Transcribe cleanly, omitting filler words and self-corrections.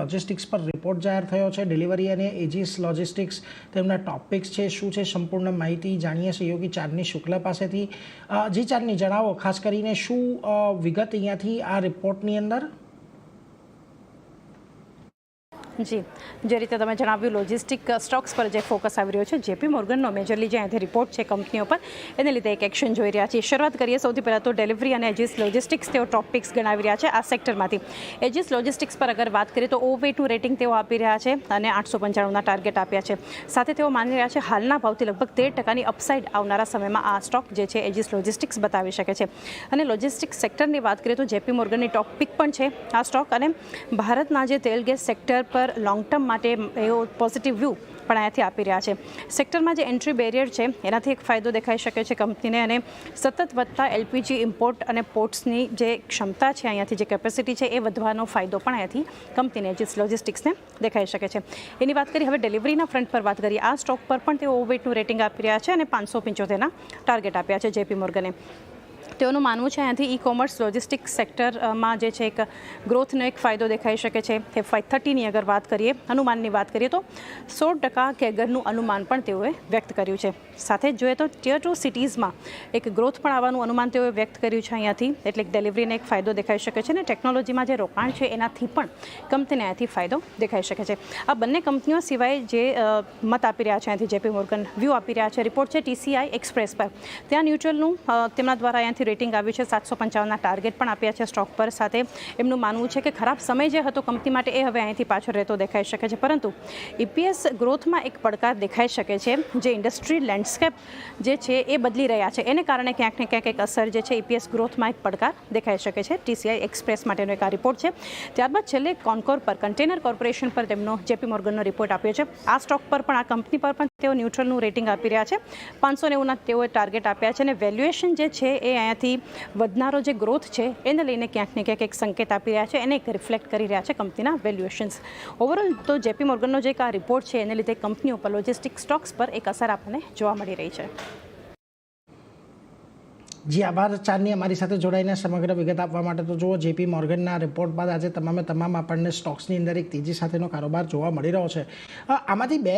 Logistics પર report જાહેર થયો છે। ડિલિવરી અને એજીસ લોજિસ્ટિક્સ તેમના ટોપિક્સ છે, શું છે સંપૂર્ણ માહિતી જાણીએ સહયોગી ચાંદની શુક્લા પાસેથી। જી ચાંદની, જણાવો ખાસ કરીને શું વિગત અહીંયાથી આ રિપોર્ટની અંદર? જી, જે રીતે તમે જણાવ્યું, લોજિસ્ટિક સ્ટોક્સ પર જે ફોકસ આવી રહ્યો છે, જેપી મોર્ગનનો મેજરલી જે અહીંથી રિપોર્ટ છે કંપનીઓ પર, એને લીધે એક એક્શન જોઈ રહ્યા છીએ। શરૂઆત કરીએ સૌથી પહેલાં તો ડિલિવરી અને એજીસ લોજિસ્ટિક્સ તેઓ ટોપિક્સ ગણાવી રહ્યા છે આ સેક્ટરમાંથી। એજીસ લોજિસ્ટિક્સ પર અગર વાત કરીએ તો OV2 રેટિંગ તેઓ આપી રહ્યા છે અને 895ના ટાર્ગેટ આપ્યા છે। સાથે તેઓ માની રહ્યા છે હાલના ભાવથી લગભગ 13%ની અપસાઇડ આવનારા સમયમાં આ સ્ટોક જે છે એજીસ લોજિસ્ટિક્સ બતાવી શકે છે। અને લોજિસ્ટિક્સ સેક્ટરની વાત કરીએ તો જેપી મોર્ગનની ટોપિક પણ છે આ સ્ટોક, અને ભારતના જે તેલ ગેસ સેક્ટર પર લોંગ ટર્મ માટે એવો પોઝિટિવ વ્યૂ પણ અહીંયાથી આપી રહ્યા છે। સેક્ટરમાં જે એન્ટ્રી બેરિયર છે એનાથી એક ફાયદો દેખાઈ શકે છે કંપનીને, અને સતત વધતા LPG ઇમ્પોર્ટ અને પોર્ટ્સની જે ક્ષમતા છે, અહીંયાથી જે કેપેસિટી છે એ વધવાનો ફાયદો પણ અહીંયાથી કંપનીને એજીસ લોજિસ્ટિક્સને દેખાઈ શકે છે। એની વાત કરીએ હવે ડિલિવરીના ફ્રન્ટ પર વાત કરીએ, આ સ્ટોક પર પણ તેઓ OV2 રેટિંગ આપી રહ્યા છે અને 575ના ટાર્ગેટ આપ્યા છે જેપી મોર્ગને। તેઓનું માનવું છે અહીંયાથી ઈ કોમર્સ લોજિસ્ટિક્સ સેક્ટરમાં જે છે એક ગ્રોથનો એક ફાયદો દેખાઈ શકે છે। FY30ની અગર વાત કરીએ, અનુમાનની વાત કરીએ તો 100% કેગરનું અનુમાન પણ તેઓએ વ્યક્ત કર્યું છે। સાથે જ જોઈએ તો ટિયર 2 સિટીઝમાં એક ગ્રોથ પણ આવવાનું અનુમાન તેઓએ વ્યક્ત કર્યું છે અહીંયાથી, એટલે ડિલિવરીને એક ફાયદો દેખાઈ શકે છે, અને ટેકનોલોજીમાં જે રોકાણ છે એનાથી પણ કંપનીને અહીંયાથી ફાયદો દેખાઈ શકે છે। આ બંને કંપનીઓ સિવાય જે મત આપી રહ્યા છે અહીંયાથી જેપી મોર્ગન વ્યૂ આપી રહ્યા છે, રિપોર્ટ છે TCI એક્સપ્રેસ પર, ત્યાં ન્યુટ્રલનું તેમના દ્વારા અહીંયાથી રેટિંગ આવ્યું છે, 755ના ટાર્ગેટ પણ આપ્યા છે સ્ટોક પર। સાથે એમનું માનવું છે કે ખરાબ સમય જે હતો કંપની માટે એ હવે અહીંથી પાછળ રહેતો દેખાઈ શકે છે, પરંતુ EPS ગ્રોથમાં એક પડકાર દેખાઈ શકે છે। જે ઇન્ડસ્ટ્રી લેન્ડસ્કેપ જે છે એ બદલી રહ્યા છે, એને કારણે ક્યાંક ને ક્યાંક એક અસર જે છે EPS ગ્રોથમાં એક પડકાર દેખાઈ શકે છે। TCI એક્સપ્રેસ માટેનો એક આ રિપોર્ટ છે। ત્યારબાદ છેલ્લે કોન્કોર પર, કન્ટેનર કોર્પોરેશન પર તેમનો જેપી મોર્ગનનો રિપોર્ટ આપ્યો છે। આ સ્ટોક પર પણ, આ કંપની પર પણ તેઓ ન્યુટ્રલનું રેટિંગ આપી રહ્યા છે, 590ના તેઓએ ટાર્ગેટ આપ્યા છે, અને વેલ્યુએશન જે છે એ અહીંયાથી વધનારો જે ગ્રોથ છે એને લઈને ક્યાંક ને ક્યાંક એક સંકેત આપી રહ્યા છે, એને એક રિફ્લેક્ટ કરી રહ્યા છે કંપનીના વેલ્યુએશન્સ। ઓવરઓલ તો જેપી મોર્ગનનો જે આ રિપોર્ટ છે એને લીધે કંપનીઓ પર, લોજિસ્ટિક સ્ટોક્સ પર એક અસર આપણને જોવા મળી રહી છે। જી આભાર ચાંદની, અમારી સાથે જોડાઈને સમગ્ર વિગત આપવા માટે। તો જુઓ, જેપી મોર્ગનના રિપોર્ટ બાદ આજે તમામ આપણને સ્ટોક્સની અંદર એક તેજી સાથેનો કારોબાર જોવા મળી રહ્યો છે। આમાંથી બે